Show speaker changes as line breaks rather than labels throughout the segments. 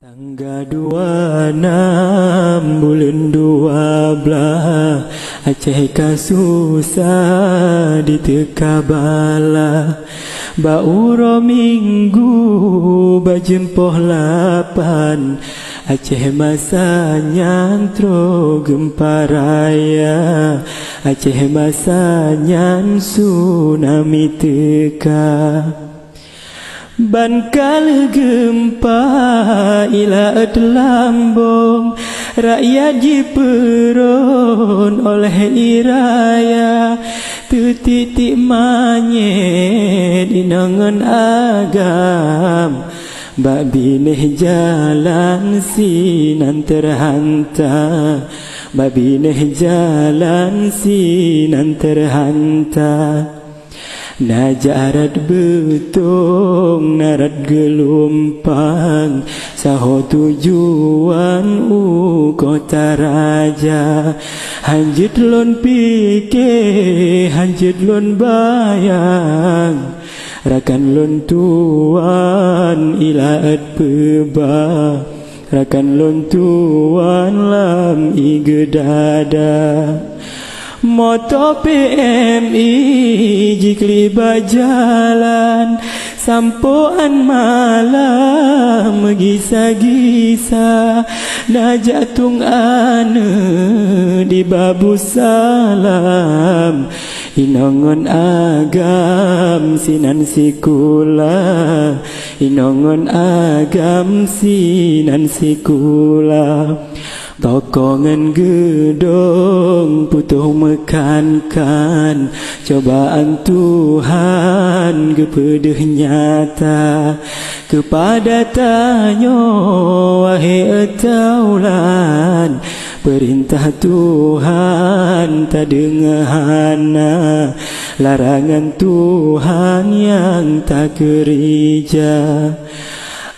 Tanggal 26 bulan 12 Aceh kan susah diteka bala Bauro minggu bajempoh 8 Aceh masa nyantro gempa raya Aceh masa nyan tsunami teka Bankal gempa ila lambung Rakyat jiperon oleh iraya Tutitik manyet inangan agam Bak bineh jalan sinan terhanta Bak bineh jalan sinan terhanta Najarat betong narat gelompang Saho tujuan kota raja Hanjit lon pikir hanjit lon bayang Rakan lon tuan ilaat peba Rakan lon tuan lam igedada Moto PMI jikli bajalan Sampoan malam gisa-gisa Najatung ane di babu salam Inongon agam sinan sikula Inongon agam sinan sikula Tokongan gedong putuh mekankan Cobaan Tuhan kepedeh nyata Kepada tanyo wahai etaulan Perintah Tuhan tak dengahana Larangan Tuhan yang tak kerja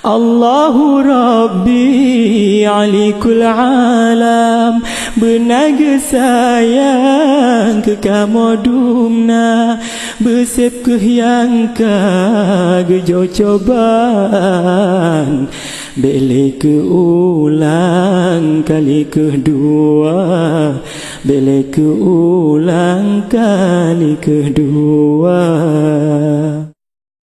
Allahu Rabbi alikul alam Benaga sayang ke kamodumna Besep ke yang gejo cobaan Bele ke ulang kali kedua Bele ke ulang kali kedua